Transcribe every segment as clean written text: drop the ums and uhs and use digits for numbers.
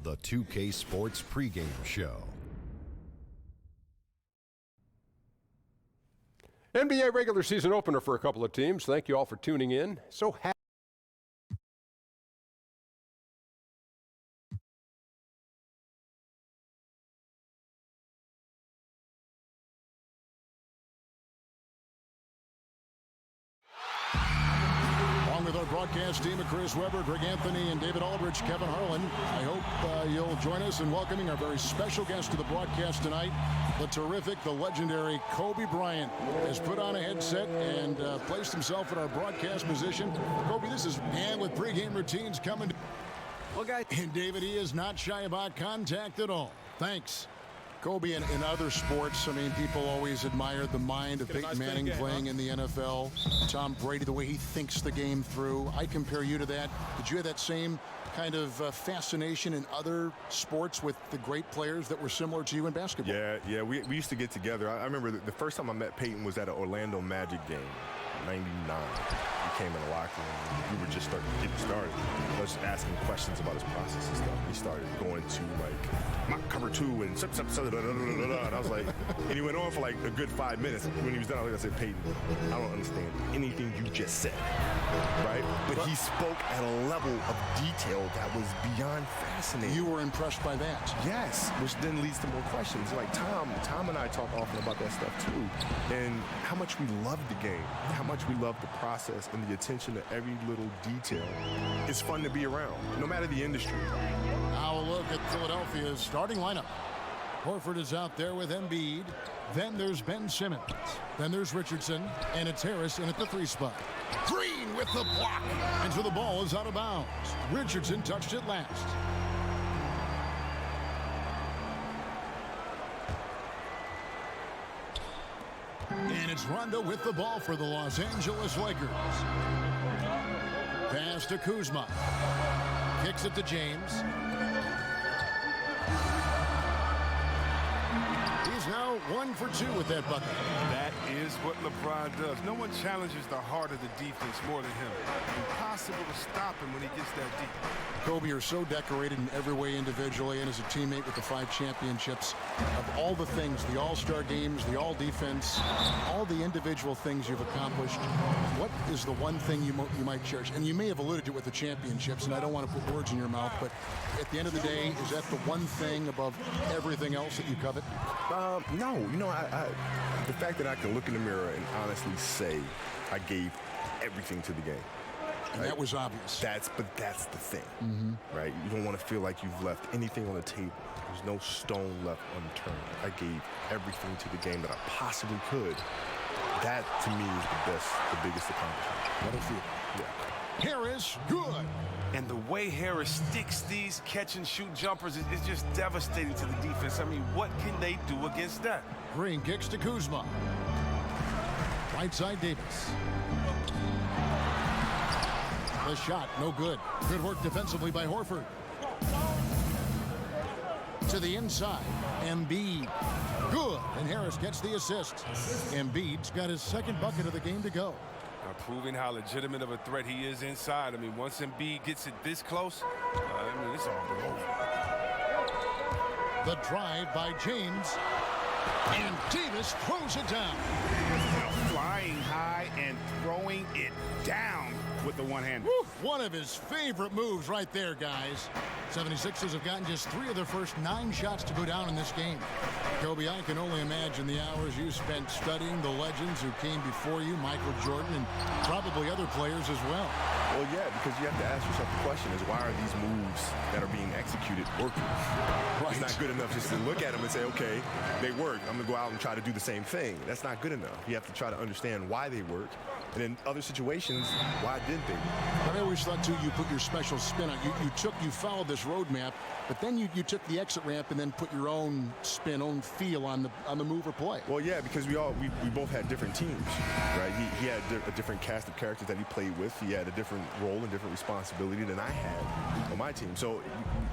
the 2K Sports pregame show. NBA regular season opener for a couple of teams. Thank you all for tuning in. So happy. With our broadcast team of Chris Webber, Greg Anthony, and David Aldrich, Kevin Harlan, I hope you'll join us in welcoming our very special guest to the broadcast tonight. The terrific, the legendary Kobe Bryant has put on a headset and placed himself in our broadcast position. Kobe, this is and with pregame routines coming. Well, guys, and David, he is not shy about contact at all. Thanks. Kobe, in other sports, I mean, people always admired the mind of Peyton Manning playing in the NFL. Tom Brady, the way he thinks the game through. I compare you to that. Did you have that same kind of fascination in other sports with the great players that were similar to you in basketball? Yeah, we used to get together. I remember the first time I met Peyton was at an Orlando Magic game, '99. He came in the locker room. We were just getting started. I was asking questions about his process and stuff. He started going to like mock cover 2 and and I was like, and he went on for like a good 5 minutes. When he was done, I said, Peyton, I don't understand anything you just said, right? But he spoke at a level of detail that was beyond fascinating. You were impressed by that? Yes, which then leads to more questions. Like Tom and I talk often about that stuff too, and how much we love the game, how much we love the process and the attention to every little detail. It's fun to be around, no matter the industry. Now a look at Philadelphia's starting lineup. Horford is out there with Embiid. Then there's Ben Simmons. Then there's Richardson, and it's Harris in at the 3 spot. Green with the block. And so the ball is out of bounds. Richardson touched it last. And it's Rondo with the ball for the Los Angeles Lakers. Pass to Kuzma. Kicks it to James. He's now 1 for 2 with that bucket. That is what LeBron does. No one challenges the heart of the defense more than him. Impossible to stop him when he gets that deep. Kobe, you're so decorated in every way individually and as a teammate with the 5 championships. Of all the things, the all-star games, the all-defense, all the individual things you've accomplished, what is the one thing you might cherish? And you may have alluded to it with the championships, and I don't want to put words in your mouth, but at the end of the day, is that the one thing above everything else that you covet? No, the fact that I can look in the mirror and honestly say I gave everything to the game. And that was obvious. But that's the thing, right? You don't want to feel like you've left anything on the table. There's no stone left unturned. I gave everything to the game that I possibly could. That, to me, is the biggest accomplishment. What a feeling. Yeah. Harris, good. And the way Harris sticks these catch-and-shoot jumpers is just devastating to the defense. I mean, what can they do against that? Green kicks to Kuzma. Right side, Davis. The shot, no good. Good work defensively by Horford. To the inside, Embiid. Good, and Harris gets the assist. Embiid's got his 2nd bucket of the game to go. Proving how legitimate of a threat he is inside. I mean, once Embiid gets it this close, it's all over. The drive by James. And Davis throws it down. Flying high and throwing it down with the one-hand. One of his favorite moves right there, guys. 76ers have gotten just 3 of their first 9 shots to go down in this game. Kobe, I can only imagine the hours you spent studying the legends who came before you, Michael Jordan, and probably other players as well. Well, yeah, because you have to ask yourself the question is, why are these moves that are being executed working? Right. It's not good enough just to look at them and say, okay, they work. I'm going to go out and try to do the same thing. That's not good enough. You have to try to understand why they work. And in other situations, why didn't they work? I always thought, too, you put your special spin on it. You followed this roadmap, but then you took the exit ramp and then put your own spin, own feel on the move or play. Well, yeah, because we both had different teams, right? He had a different cast of characters that he played with. He had a different role and different responsibility than I had on my team. So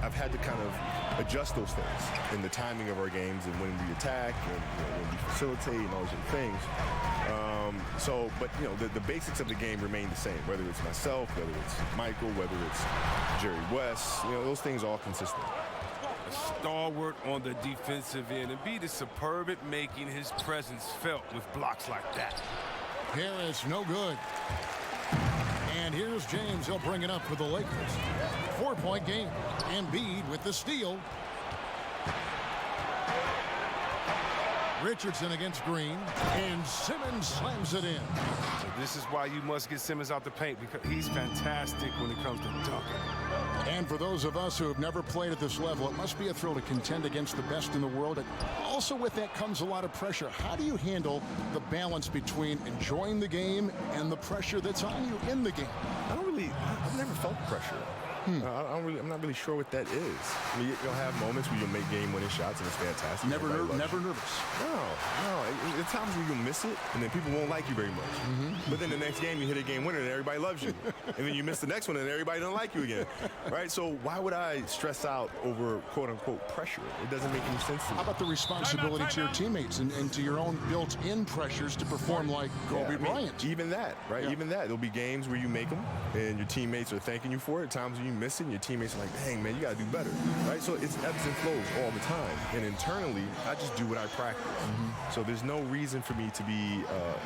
I've had to kind of adjust those things in the timing of our games and when we attack and when we facilitate and all those different things. But the basics of the game remain the same, whether it's myself, whether it's Michael, whether it's Jerry West, those things are all consistent. A stalwart on the defensive end. Embiid is superb at making his presence felt with blocks like that. Harris, no good. And here's James. He'll bring it up for the Lakers. 4-point game. Embiid with the steal. Richardson against Green. And Simmons slams it in. So this is why you must get Simmons out the paint, because he's fantastic when it comes to dunking. And for those of us who have never played at this level, it must be a thrill to contend against the best in the world. And also with that comes a lot of pressure. How do you handle the balance between enjoying the game and the pressure that's on you in the game? I've never felt pressure. I'm not really sure what that is. I mean, you'll have moments where you'll make game-winning shots and it's fantastic. Never nervous. No. There's times where you'll miss it and then people won't like you very much. But then the next game you hit a game winner and everybody loves you. And then you miss the next one and everybody don't like you again. Right? So why would I stress out over quote-unquote pressure? It doesn't make any sense to me. How about the responsibility to your teammates and to your own built-in pressures to perform like Kobe Bryant? Even that, right? Yeah. Even that. There'll be games where you make them and your teammates are thanking you for it. Times when you miss it and your teammates are like, dang, man, you got to do better, right? So it's ebbs and flows all the time. And internally, I just do what I practice. So there's no reason for me to be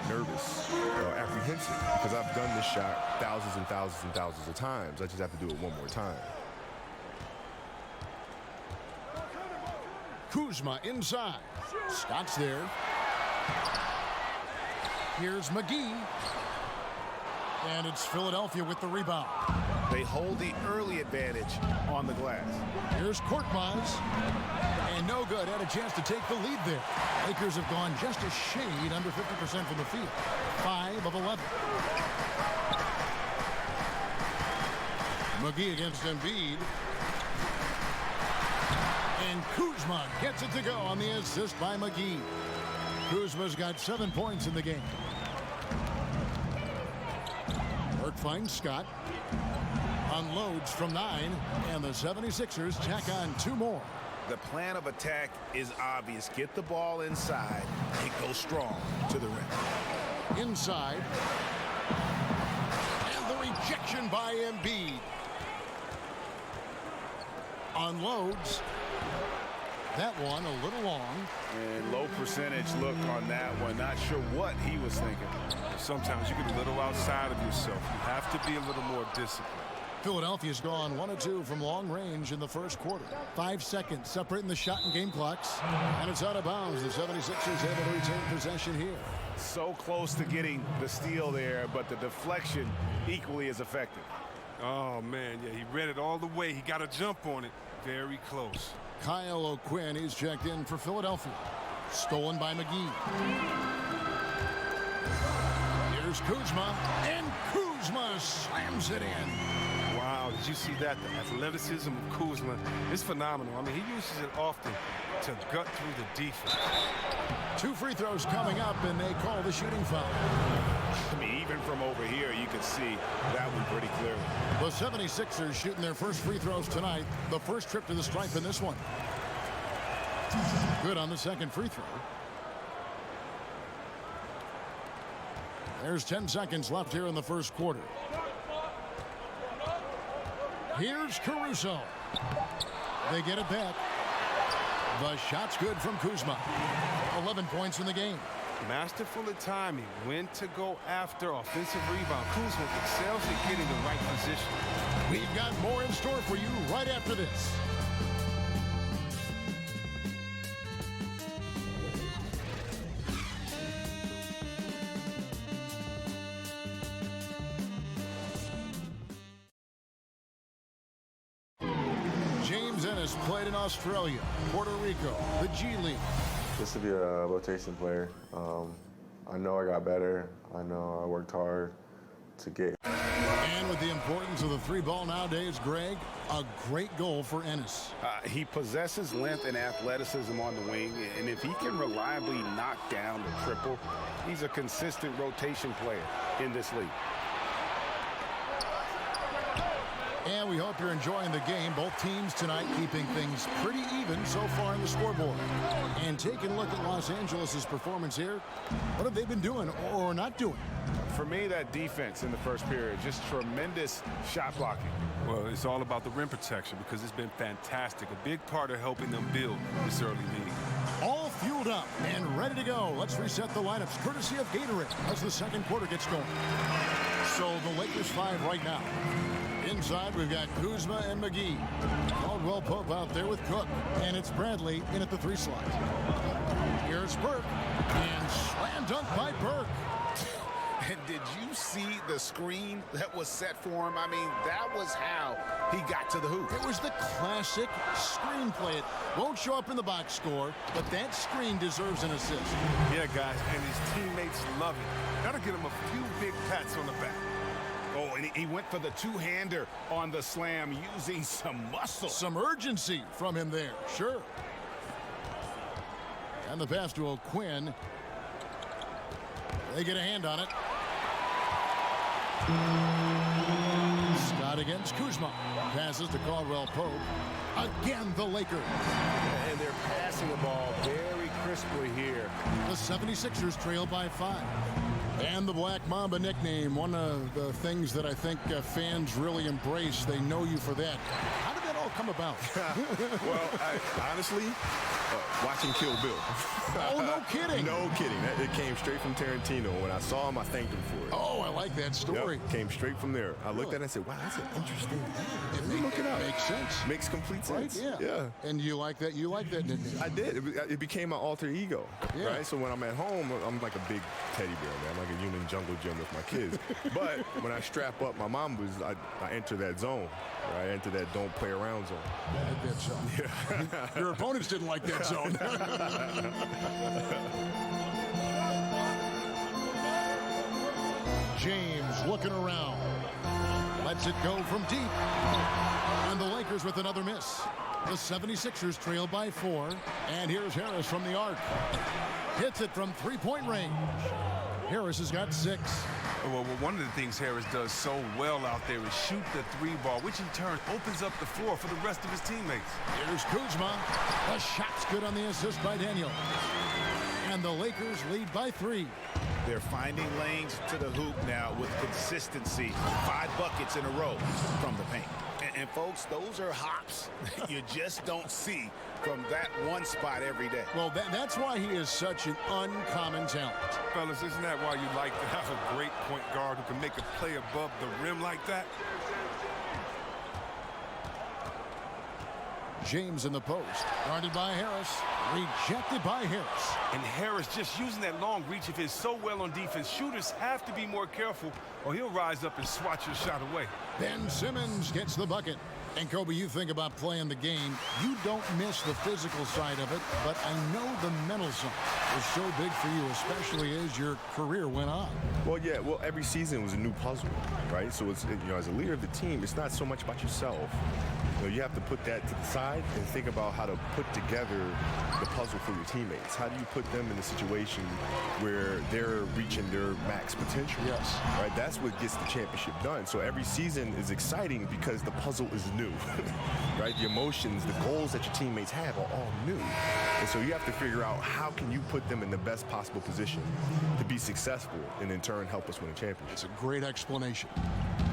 nervous or apprehensive because I've done this shot thousands and thousands and thousands of times. I just have to do it one more time. Kuzma inside. Scott's there. Here's McGee. And it's Philadelphia with the rebound. They hold the early advantage on the glass. Here's Korkmaz. And no good. Had a chance to take the lead there. Lakers have gone just a shade under 50% from the field. 5 of 11. McGee against Embiid. And Kuzma gets it to go on the assist by McGee. Kuzma's got 7 points in the game. Burke finds Scott. Unloads from 9. And the 76ers tack on 2 more. The plan of attack is obvious. Get the ball inside and go strong to the rim. Inside. And the rejection by Embiid. Unloads. That one a little long. And low percentage look on that one. Not sure what he was thinking. Sometimes you get a little outside of yourself. You have to be a little more disciplined. Philadelphia's gone 1 of 2 from long range in the first quarter. 5 seconds separating the shot and game clocks. And it's out of bounds. The 76ers able to retain possession here. So close to getting the steal there, but the deflection equally as effective. Oh, man, yeah, he read it all the way. He got a jump on it. Very close. Kyle O'Quinn is checked in for Philadelphia. Stolen by McGee. Here's Kuzma. And Kuzma slams it in. Wow, did you see that? The athleticism of Kuzma is phenomenal. I mean, he uses it often to gut through the defense. 2 free throws coming up, and they call the shooting foul. I mean, even from over here, you could see that one pretty clearly. The 76ers shooting their first free throws tonight. The first trip to the stripe in this one. Good on the second free throw. There's 10 seconds left here in the first quarter. Here's Caruso. They get it back. The shot's good from Kuzma. 11 points in the game. Masterful at timing. When to go after offensive rebound. Kuzma excels at getting the right position. We've got more in store for you right after this. James Ennis played in Australia, Puerto Rico, the G League. Just to be a rotation player. I know I got better. I know I worked hard to get. And with the importance of the 3-ball nowadays, Greg, a great goal for Ennis. He possesses length and athleticism on the wing, and if he can reliably knock down the triple, he's a consistent rotation player in this league. And we hope you're enjoying the game. Both teams tonight keeping things pretty even so far in the scoreboard. And taking a look at Los Angeles' performance here, what have they been doing or not doing? For me, that defense in the first period, just tremendous shot blocking. Well, it's all about the rim protection because it's been fantastic. A big part of helping them build this early lead. All fueled up and ready to go. Let's reset the lineups courtesy of Gatorade as the second quarter gets going. So the Lakers 5 right now. Inside, we've got Kuzma and McGee. Caldwell Pope out there with Cook. And it's Bradley in at the 3 slot. Here's Burke. And slam dunk by Burke. And did you see the screen that was set for him? I mean, that was how he got to the hoop. It was the classic screenplay. It won't show up in the box score, but that screen deserves an assist. Yeah, guys, and his teammates love it. That'll get him a few big pats on the back. Oh, and he went for the two-hander on the slam using some muscle. Some urgency from him there, sure. And the pass to O'Quinn. They get a hand on it. Scott against Kuzma. Passes to Caldwell Pope. Again, the Lakers. And they're passing the ball very crisply here. The 76ers trail by 5. And the Black Mamba nickname, one of the things that I think fans really embrace. They know you for that. How did that all come about? Well, honestly, watching Kill Bill. Oh, no kidding. No kidding. It came straight from Tarantino. When I saw him, I thanked him for it. Oh, I like that story. Yep, came straight from there. I looked at it and said, wow, that's an interesting thing. Look it up. Makes sense. Makes complete sense. Right? Yeah. And you like that? You like that nickname? I did. It became my alter ego. Yeah. Right? So when I'm at home, I'm like a big teddy bear, man. I'm like a human jungle gym with my kids. But when I strap up my Mambas, I enter that zone. Right? I enter that don't play around zone. I like that zone. Yeah. Your opponents didn't like that zone. James looking around. Lets it go from deep. And the Lakers with another miss. The 76ers trail by 4. And here's Harris from the arc. Hits it from three-point range. Harris has got 6. Well, one of the things Harris does so well out there is shoot the 3 ball, which in turn opens up the floor for the rest of his teammates. Here's Kuzma. The shot's good on the assist by Daniel. And the Lakers lead by 3. They're finding lanes to the hoop now with consistency. 5 buckets in a row from the paint. And folks, those are hops you just don't see from that one spot every day. Well, that's why he is such an uncommon talent. Fellas, isn't that why you like to have a great point guard who can make a play above the rim like that? James in the post. Guarded by Harris. Rejected by Harris. And Harris just using that long reach of his so well on defense. Shooters have to be more careful or he'll rise up and swat your shot away. Ben Simmons gets the bucket. And Kobe, you think about playing the game. You don't miss the physical side of it, but I know the mental side is so big for you, especially as your career went on. Well, yeah. Well, every season was a new puzzle, right? So it's, as a leader of the team, it's not so much about yourself. You have to put that to the side and think about how to put together the puzzle for your teammates. How do you put them in a situation where they're reaching their max potential? Yes. Right? That's what gets the championship done. So every season is exciting because the puzzle is new. Right? The emotions, the goals that your teammates have are all new. And so you have to figure out how can you put them in the best possible position to be successful and in turn help us win a championship. It's a great explanation.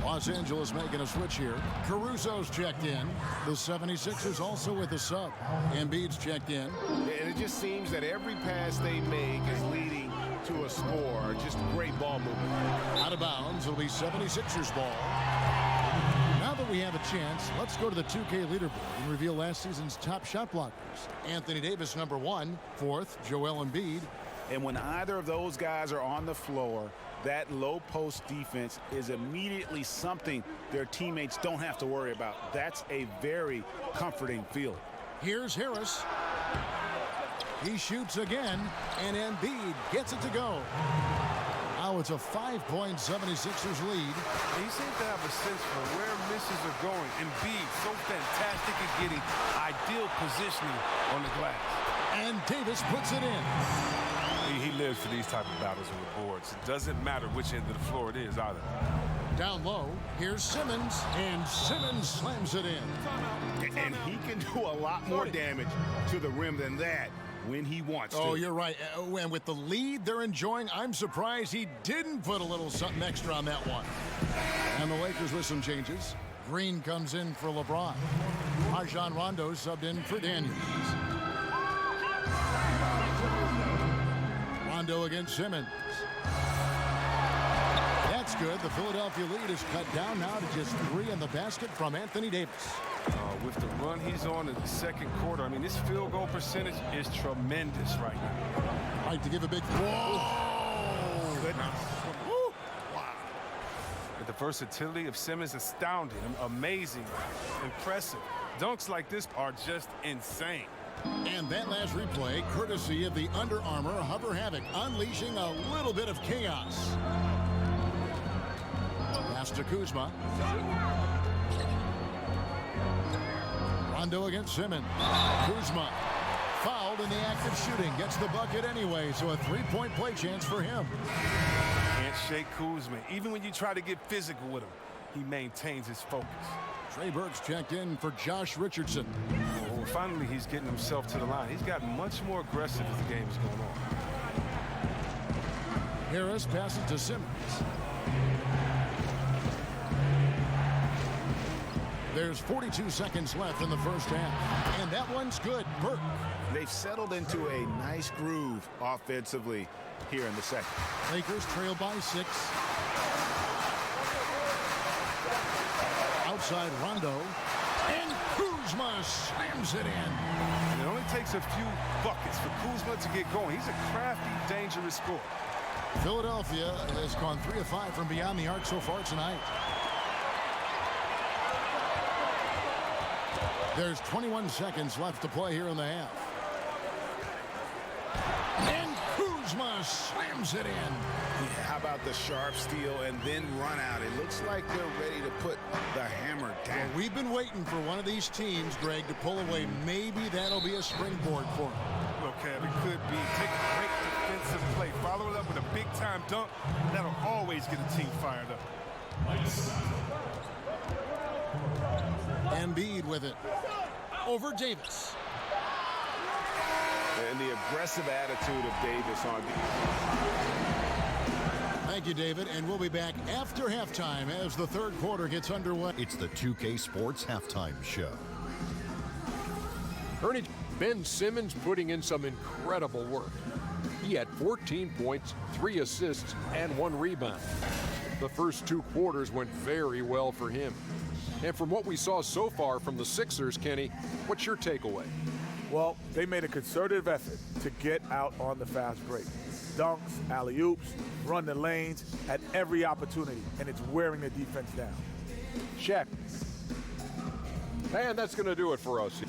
Los Angeles making a switch here. Caruso's checked in. The 76ers also with a sub. Embiid's checked in. And it just seems that every pass they make is leading to a score. Just great ball movement. Out of bounds. It'll be 76ers ball. Now that we have a chance, let's go to the 2K leaderboard and reveal last season's top shot blockers. Anthony Davis, number 1. 4th, Joel Embiid. And when either of those guys are on the floor, that low post defense is immediately something their teammates don't have to worry about. That's a very comforting feeling. Here's Harris. He shoots again, and Embiid gets it to go. Now it's a 5-point 76ers lead. He seems to have a sense for where misses are going. Embiid so fantastic at getting ideal positioning on the glass. And Davis puts it in. He lives for these type of battles on the boards. It doesn't matter which end of the floor it is either. Down low, here's Simmons, and Simmons slams it in. And he can do a lot more damage to the rim than that when he wants to. Oh, you're right. And with the lead they're enjoying, I'm surprised he didn't put a little something extra on that one. And the Lakers with some changes. Green comes in for LeBron. Rajon Rondo subbed in for Daniels. Rondo against Simmons. That's good. The Philadelphia lead is cut down now to just 3 in the basket from Anthony Davis. With the run he's on in the second quarter, I mean, this field goal percentage is tremendous right now. Right to give a big whoa. Goodness. Wow. The versatility of Simmons astounding, amazing, impressive. Dunks like this are just insane. And that last replay, courtesy of the Under Armour Hover Havoc, unleashing a little bit of chaos. Pass to Kuzma. Rondo against Simmons. Kuzma fouled in the act of shooting. Gets the bucket anyway, so a 3-point play chance for him. Can't shake Kuzma. Even when you try to get physical with him, he maintains his focus. Trey Burks checked in for Josh Richardson. Well, finally, he's getting himself to the line. He's gotten much more aggressive as the game is going on. Harris passes to Simmons. There's 42 seconds left in the first half. And that one's good. Burke. They've settled into a nice groove offensively here in the second. Lakers trail by 6. Outside Rondo. And Kuzma slams it in. And it only takes a few buckets for Kuzma to get going. He's a crafty, dangerous scorer. Philadelphia has gone 3 of 5 from beyond the arc so far tonight. There's 21 seconds left to play here in the half. And Kuzma slams it in. Yeah, how about the sharp steal and then run out? It looks like they're ready to put the hammer down. Well, we've been waiting for one of these teams, Greg, to pull away. Maybe that'll be a springboard for them. Look, Kev, it could be. Take a great defensive play. Follow it up with a big-time dunk. That'll always get a team fired up. Embiid with it. Over Davis. And the aggressive attitude of Davis on Thank you, David. And we'll be back after halftime as the third quarter gets underway. It's the 2K Sports Halftime Show. Ernie, Ben Simmons putting in some incredible work. He had 14 points, 3 assists, and 1 rebound. The first 2 quarters went very well for him. And from what we saw so far from the Sixers, Kenny, what's your takeaway? Well, they made a concerted effort to get out on the fast break. Dunks, alley-oops, run the lanes at every opportunity, and it's wearing the defense down. Shaq. And that's going to do it for us.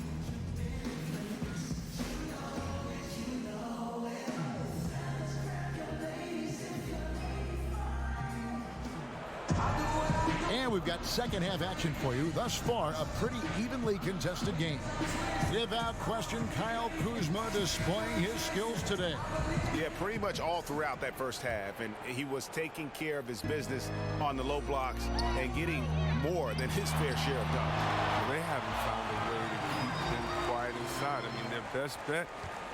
And we've got second half action for you. Thus far, a pretty evenly contested game. Without question, Kyle Kuzma displaying his skills today. Yeah, pretty much all throughout that first half. And he was taking care of his business on the low blocks and getting more than his fair share of dunks. Well, they haven't found a way to keep him quiet inside. I mean, their best bet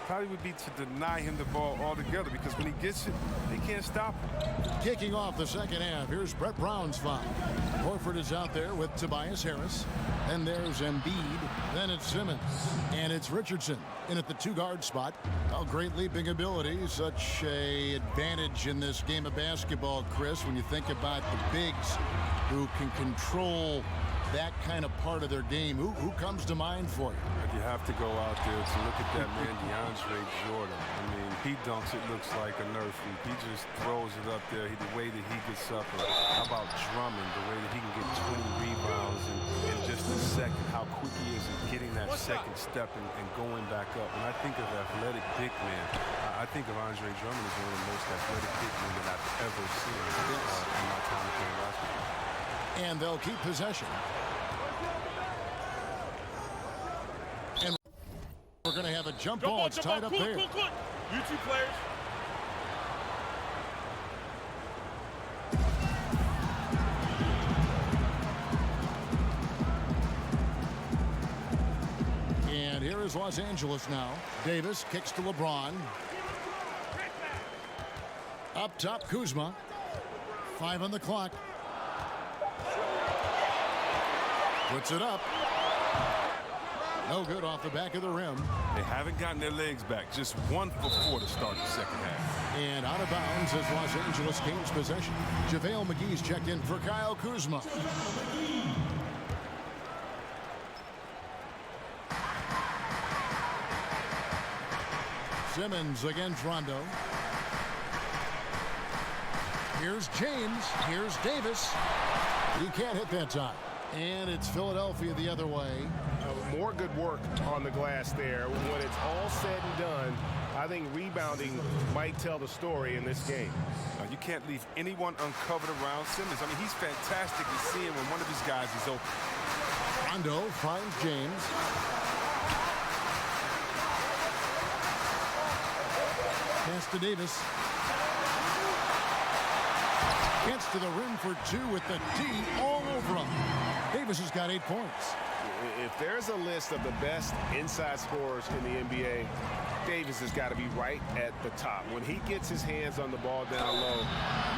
probably would be to deny him the ball altogether, because when he gets it, they can't stop him. Kicking off the second half, here's Brett Brown's foul. Horford is out there with Tobias Harris. Then there's Embiid. Then it's Simmons. And it's Richardson in at the 2-guard spot. Oh, great leaping ability. Such a advantage in this game of basketball, Chris, when you think about the bigs who can control that kind of part of their game. Who comes to mind for you? You have to go out there to look at that man, DeAndre Jordan. I mean, he dunks, it looks like a Nerf hoop. He just throws it up there, the way that he gets up. How about Drummond, the way that he can get 20 rebounds in just a second, how quick he is in getting that second step and going back up. When I think of athletic big man, I think of Andre Drummond as one of the most athletic big men that I've ever seen in my time playing basketball. And they'll keep possession. And we're going to have a jump ball. It's tied up there. You two players. And here here is Los Angeles now. Davis kicks to LeBron. Up top, Kuzma. 5 on the clock. Puts it up. No good off the back of the rim. They haven't gotten their legs back. Just 1 for 4 to start the second half. And out of bounds as Los Angeles gains possession. JaVale McGee's checked in for Kyle Kuzma. Simmons against Rondo. Here's James. Here's Davis. He can't hit that time. And it's Philadelphia the other way. More good work on the glass there. When it's all said and done, I think rebounding might tell the story in this game. You can't leave anyone uncovered around Simmons. I mean, he's fantastic at seeing when one of his guys is open. Rondo finds James. Pass to Davis. Gets to the rim for 2 with the D all over him. Davis has got 8 points. If there's a list of the best inside scorers in the NBA, Davis has got to be right at the top. When he gets his hands on the ball down low,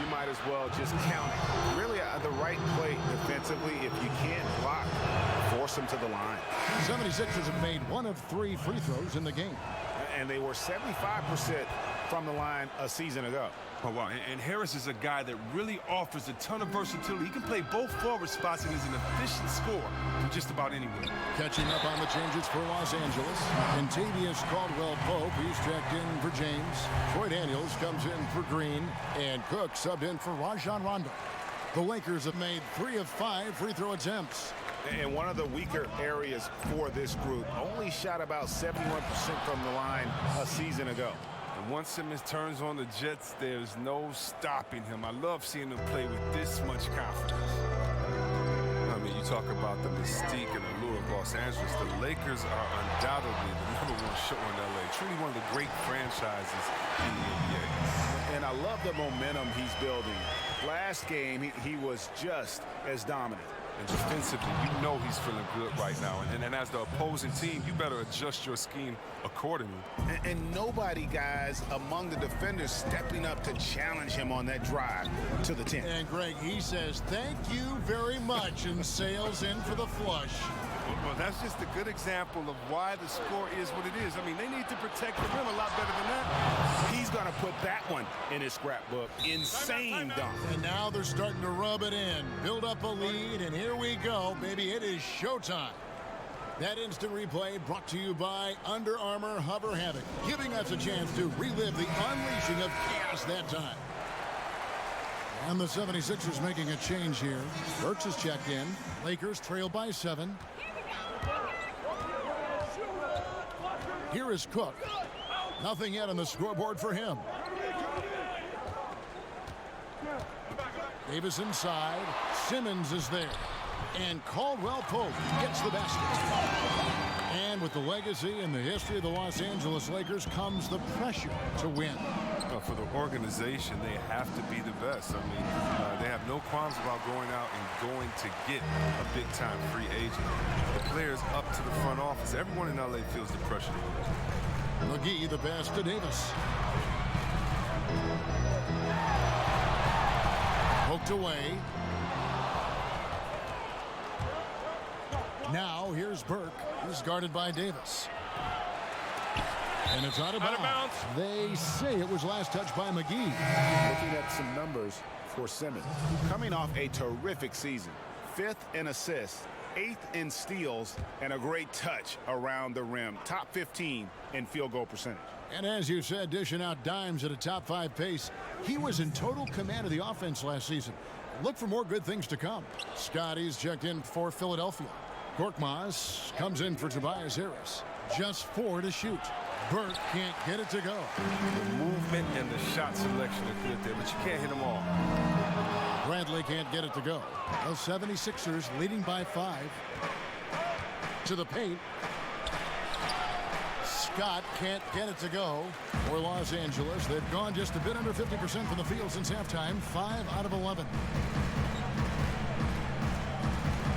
you might as well just count it. Really, the right play defensively. If you can't block, force him to the line. 76ers have made 1 of 3 free throws in the game. And they were 75% from the line a season ago. Oh, wow. And Harris is a guy that really offers a ton of versatility. He can play both forward spots and is an efficient scorer from just about anywhere. Catching up on the changes for Los Angeles. Kentavious Caldwell-Pope, he's checked in for James. Troy Daniels comes in for Green. And Cook subbed in for Rajon Rondo. The Lakers have made 3 of 5 free throw attempts. And one of the weaker areas for this group, only shot about 71% from the line a season ago. And once Simmons turns on the Jets, there's no stopping him. I love seeing him play with this much confidence. I mean, you talk about the mystique and allure of Los Angeles. The Lakers are undoubtedly the #1 show in LA. Truly one of the great franchises in the NBA. And I love the momentum he's building. Last game, he was just as dominant. And defensively, you know he's feeling good right now. And as the opposing team, you better adjust your scheme accordingly. And nobody, guys, among the defenders stepping up to challenge him on that drive to the 10. And Greg, he says, thank you very much, and sails in for the flush. Well, that's just a good example of why the score is what it is. I mean, they need to protect the rim a lot better than that. He's going to put that one in his scrapbook. Insane dunk. And now they're starting to rub it in. Build up a lead, and here we go, baby. It is showtime. That instant replay brought to you by Under Armour Hover Havoc, giving us a chance to relive the unleashing of chaos that time. And the 76ers making a change here. Burks is checked in. Lakers trail by 7. Here is Cook. Nothing yet on the scoreboard for him. Davis inside. Simmons is there. And Caldwell-Pope gets the basket. And with the legacy and the history of the Los Angeles Lakers comes the pressure to win. For the organization, they have to be the best. I mean, they have no qualms about going out and going to get a big-time free agent. The players up to the front office, everyone in LA feels the pressure. McGee, the pass to Davis. Poked away. Now here's Burke. He's guarded by Davis. And it's out of bounds. They say it was last touched by McGee. Looking at some numbers for Simmons. Coming off a terrific season. 5th in assists, 8th in steals, and a great touch around the rim. Top 15 in field goal percentage. And as you said, dishing out dimes at a top 5 pace. He was in total command of the offense last season. Look for more good things to come. Scotty's checked in for Philadelphia. Korkmaz comes in for Tobias Harris. Just 4 to shoot. Burke can't get it to go. The movement and the shot selection are good there, but you can't hit them all. Bradley can't get it to go. The 76ers leading by 5. To the paint. Scott can't get it to go for Los Angeles. They've gone just a bit under 50% from the field since halftime. 5 out of 11.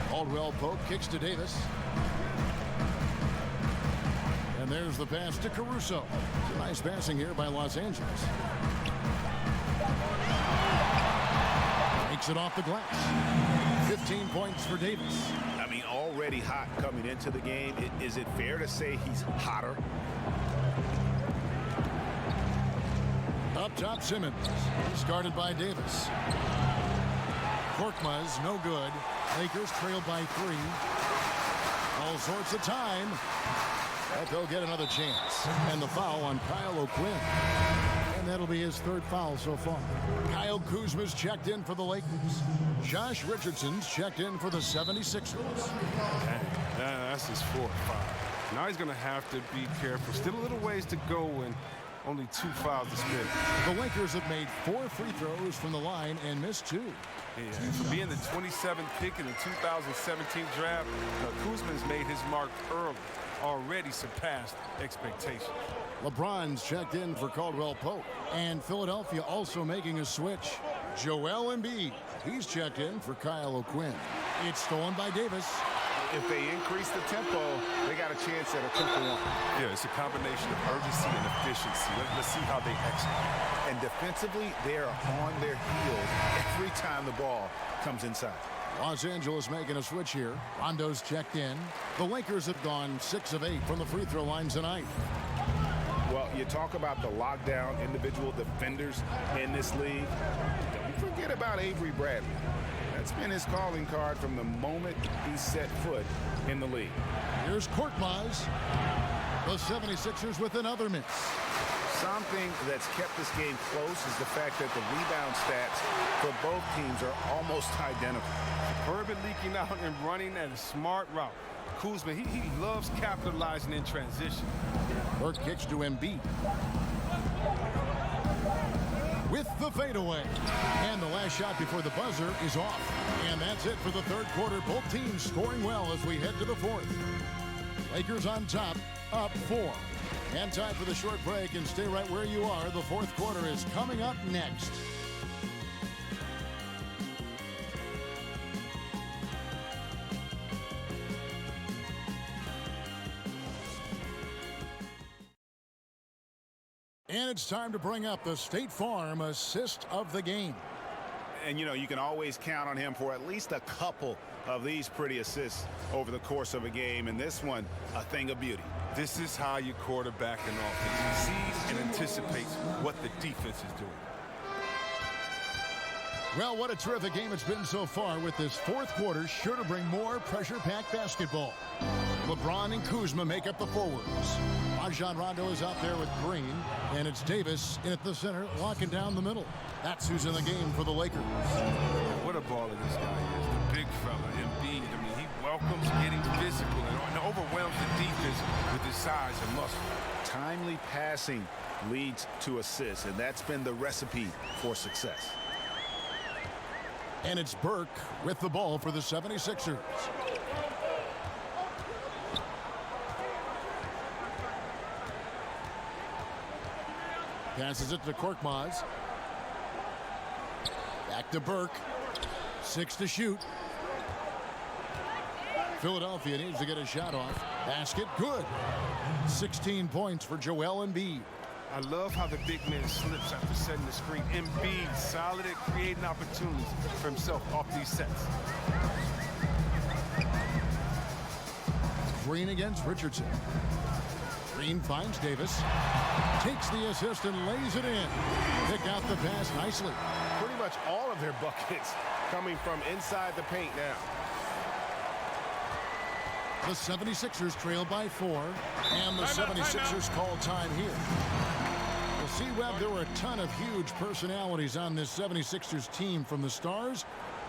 Caldwell-Pope kicks to Davis. And there's the pass to Caruso. Nice passing here by Los Angeles. Takes it off the glass. 15 points for Davis. I mean, already hot coming into the game. Is it fair to say he's hotter? Up top, Simmons. He's guarded by Davis. Korkmaz, no good. Lakers trailed by 3. All sorts of time. But they'll get another chance. And the foul on Kyle O'Quinn. And that'll be his 3rd foul so far. Kyle Kuzma's checked in for the Lakers. Josh Richardson's checked in for the 76ers. That's his 4th foul. Now he's going to have to be careful. Still a little ways to go and only 2 fouls to spit. The Lakers have made 4 free throws from the line and missed 2. Yeah, for being the 27th pick in the 2017 draft, Kuzma's made his mark early, already surpassed expectations. LeBron's checked in for Caldwell Pope. And Philadelphia also making a switch. Joel Embiid, he's checked in for Kyle O'Quinn. It's stolen by Davis. If they increase the tempo, they got a chance at a 2-for-1. Yeah, it's a combination of urgency and efficiency. Let's see how they execute. And defensively, they are on their heels every time the ball comes inside. Los Angeles making a switch here. Rondo's checked in. The Lakers have gone 6 of 8 from the free throw line tonight. Well, you talk about the lockdown individual defenders in this league. Don't forget about Avery Bradley. That's been his calling card from the moment he set foot in the league. Here's Korkmaz. The 76ers with another miss. Something that's kept this game close is the fact that the rebound stats for both teams are almost identical. Herbert leaking out and running at a smart route. Kuzma, he loves capitalizing in transition. Burke kicks to Embiid. With the fadeaway. And the last shot before the buzzer is off. And that's it for the 3rd quarter. Both teams scoring well as we head to the 4th. Lakers on top, up 4. And time for the short break, and stay right where you are. The 4th quarter is coming up next. And it's time to bring up the State Farm assist of the game. And, you know, you can always count on him for at least a couple of these pretty assists over the course of a game. And this one, a thing of beauty. This is how you quarterback an offense. He sees and anticipates what the defense is doing. Well, what a terrific game it's been so far, with this 4th quarter sure to bring more pressure-packed basketball. LeBron and Kuzma make up the forwards. Rajon Rondo is out there with Green, and it's Davis in at the center, locking down the middle. That's who's in the game for the Lakers. What a baller this guy is, the big fella, Embiid. I mean, he welcomes getting physical and overwhelms the defense with his size and muscle. Timely passing leads to assists, and that's been the recipe for success. And it's Burke with the ball for the 76ers. Passes it to Korkmaz. Back to Burke. 6 to shoot. Philadelphia needs to get a shot off. Basket, good. 16 points for Joel Embiid. I love how the big man slips after setting the screen. Embiid, solid at creating opportunities for himself off these sets. Green against Richardson. Green finds Davis. Takes the assist and lays it in. Pick out the pass nicely. Pretty much all of their buckets coming from inside the paint now. The 76ers trail by 4. And the 76ers call time here. We'll see, Webb, there were a ton of huge personalities on this 76ers team, from the stars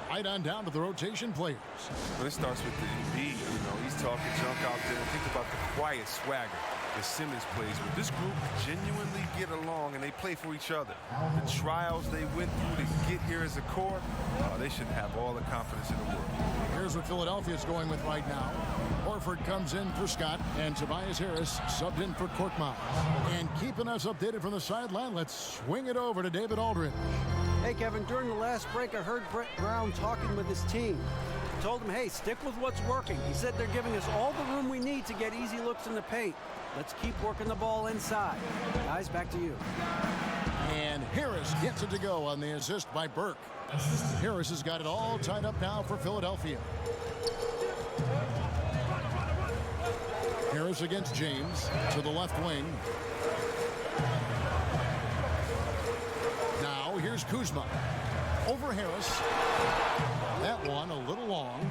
right on down to the rotation players. Well, it starts with the Embiid. You know, he's talking junk out there. Think about the quiet swagger that Simmons plays with. This group genuinely get along, and they play for each other. The trials they went through to get here as a core, they should have all the confidence in the world. Here's what Philadelphia's going with right now. Horford comes in for Scott, and Tobias Harris subbed in for Korkmaz. And keeping us updated from the sideline, let's swing it over to David Aldridge. Hey, Kevin, during the last break, I heard Brett Brown talking with his team. told him, hey, stick with what's working. He said they're giving us all the room we need to get easy looks in the paint. Let's keep working the ball inside. Guys, back to you. And Harris gets it to go on the assist by Burke. Harris has got it all tied up now for Philadelphia. Harris against James to the left wing. Now here's Kuzma. Over Harris. That one a little long.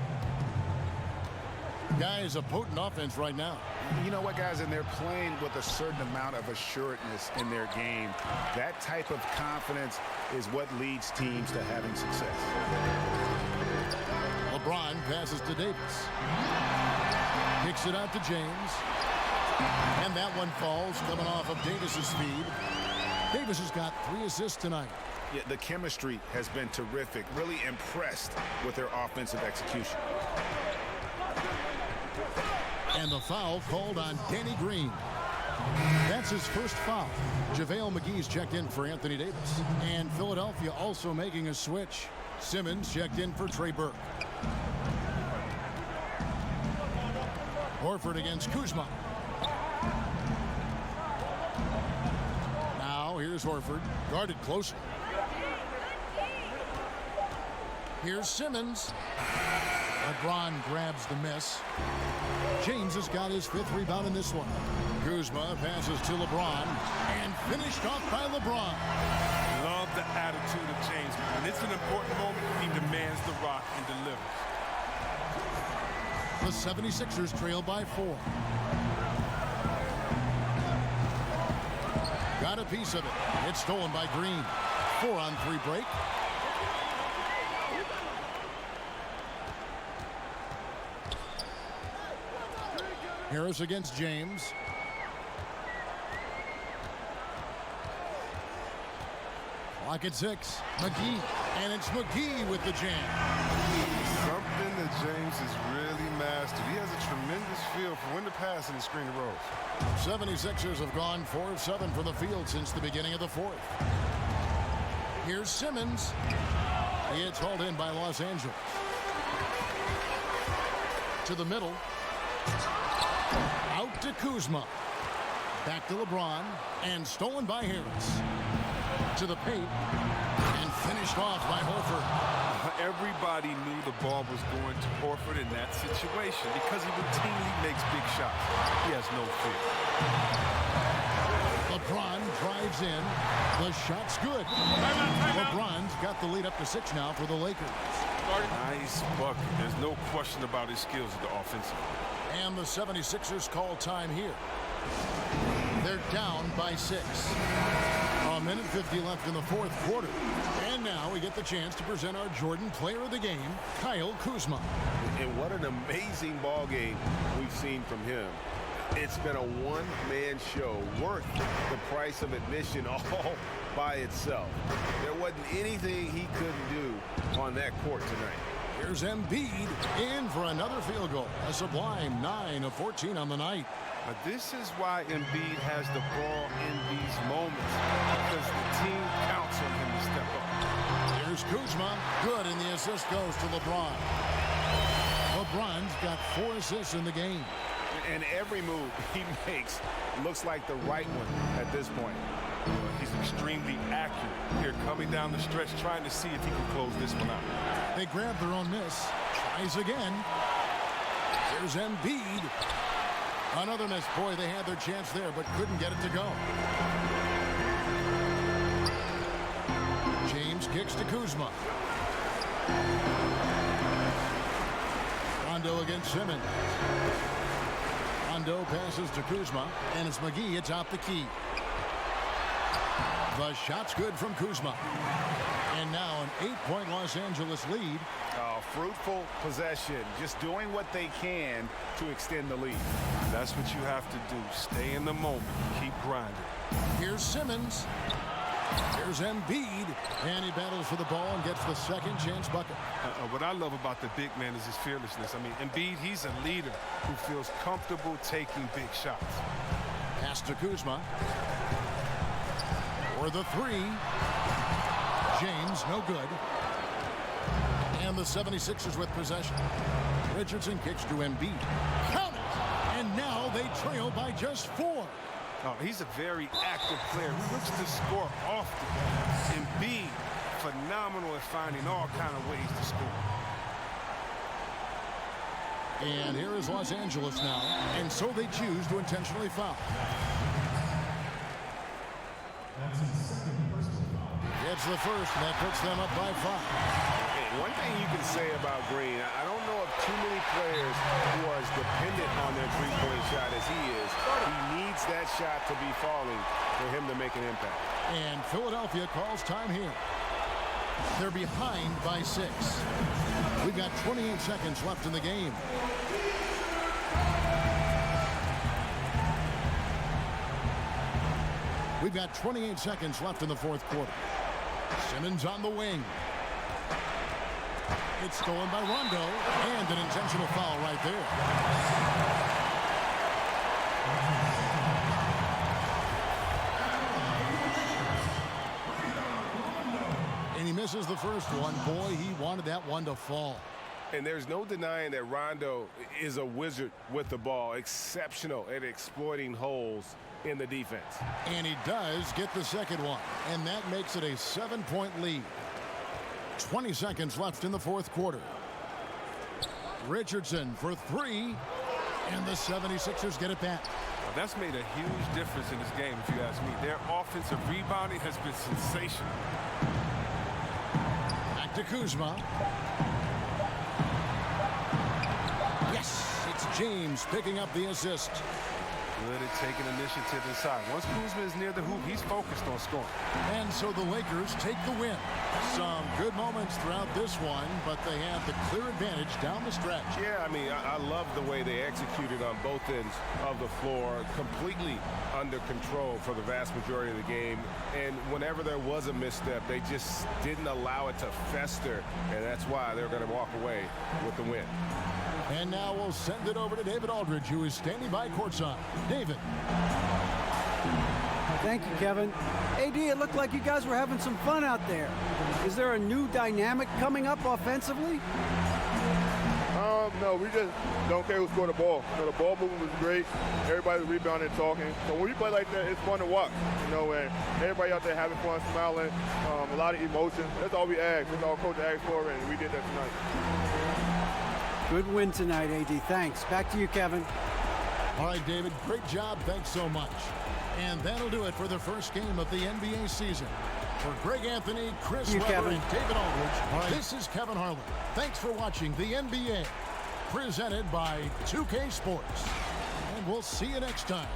Guys, a potent offense right now. You know what, guys? And they're playing with a certain amount of assuredness in their game. That type of confidence is what leads teams to having success. LeBron passes to Davis. Kicks it out to James. And that one falls, coming off of Davis's speed. Davis has got 3 assists tonight. Yeah, the chemistry has been terrific. Really impressed with their offensive execution. And the foul called on Danny Green. That's his first foul. JaVale McGee's checked in for Anthony Davis. And Philadelphia also making a switch. Simmons checked in for Trey Burke. Horford against Kuzma. Now here's Horford, guarded closely. Here's Simmons. LeBron grabs the miss. James has got his 5th rebound in this one. Kuzma passes to LeBron and finished off by LeBron. Love the attitude of James. When it's an important moment, he demands the rock and delivers. The 76ers trail by 4. Got a piece of it. It's stolen by Green. 4-on-3 break. Harris against James. Clock at 6. McGee. And it's McGee with the jam. Something that James has really mastered. He has a tremendous feel for when to pass in the screen of rolls. 76ers have gone 4 of 7 from the field since the beginning of the 4th. Here's Simmons. It's hauled in by Los Angeles. To the middle. Out to Kuzma. Back to LeBron. And stolen by Harris. To the paint. And finished off by Horford. Everybody knew the ball was going to Horford in that situation because he routinely makes big shots. He has no fear. LeBron drives in. The shot's good. LeBron's got the lead up to 6 now for the Lakers. Nice bucket. There's no question about his skills at the offensive. And the 76ers call time here. They're down by 6. A minute 50 left in the 4th quarter. And now we get the chance to present our Jordan Player of the Game, Kyle Kuzma. And what an amazing ball game we've seen from him. It's been a one-man show worth the price of admission all by itself. There wasn't anything he couldn't do on that court tonight. Here's Embiid in for another field goal. A sublime 9 of 14 on the night. This is why Embiid has the ball in these moments, because the team counts on him to step up. Here's Kuzma. Good, and the assist goes to LeBron. LeBron's got 4 assists in the game. And every move he makes looks like the right one at this point. He's extremely accurate here, coming down the stretch, trying to see if he can close this one out. They grab their own miss. Tries again. Here's Embiid. Another miss. Boy, they had their chance there, but couldn't get it to go. James kicks to Kuzma. Rondo against Simmons. Rondo passes to Kuzma, and it's McGee atop the key. The shot's good from Kuzma. And now an 8-point Los Angeles lead. Fruitful possession, just doing what they can to extend the lead. That's what you have to do. Stay in the moment. Keep grinding. Here's Simmons. Here's Embiid. And he battles for the ball and gets the second chance bucket. What I love about the big man is his fearlessness. I mean, Embiid, he's a leader who feels comfortable taking big shots. Pass to Kuzma. For the 3. James, no good. And the 76ers with possession. Richardson kicks to Embiid. Count it! And now they trail by just 4. Oh, he's a very active player. He looks to score often. Embiid, phenomenal at finding all kind of ways to score. And here is Los Angeles now. And so they choose to intentionally foul. It's the first, and that puts them up by 5. Hey, one thing you can say about Green, I don't know of too many players who are as dependent on their three-point shot as he is. He needs that shot to be falling for him to make an impact. And Philadelphia calls time here. They're behind by 6. We've got 28 seconds left in the game. We've got 28 seconds left in the fourth quarter. Simmons on the wing. It's stolen by Rondo, and an intentional foul right there. And he misses the first one. Boy, he wanted that one to fall. And there's no denying that Rondo is a wizard with the ball, exceptional at exploiting holes in the defense. And he does get the second one, and that makes it a 7-point lead. 20 seconds left in the fourth quarter. Richardson for 3, and the 76ers get it back. Well, that's made a huge difference in this game, if you ask me. Their offensive rebounding has been sensational. Back to Kuzma. Yes, it's James picking up the assist. Good at taking initiative inside. Once Kuzma is near the hoop, he's focused on scoring. And so the Lakers take the win. Some good moments throughout this one, but they have the clear advantage down the stretch. Yeah, I mean, I love the way they executed on both ends of the floor, completely under control for the vast majority of the game. And whenever there was a misstep, they just didn't allow it to fester, and that's why they're going to walk away with the win. And now we'll send it over to David Aldridge, who is standing by courtside. David. Thank you, Kevin. AD, it looked like you guys were having some fun out there. Is there a new dynamic coming up offensively? No, we just don't care who scored the ball. You know, the ball movement was great. Everybody was rebounding and talking. So when we play like that, it's fun to watch. You know, and everybody out there having fun, smiling, a lot of emotion. That's all we ask. That's all coach asked for, and we did that tonight. Good win tonight, AD. Thanks. Back to you, Kevin. All right, David, great job. Thanks so much. And that'll do it for the first game of the NBA season. For Greg Anthony, Chris Webber, Kevin. and David Aldridge, this is Kevin Harlan. Thanks for watching the NBA, presented by 2K Sports. And we'll see you next time.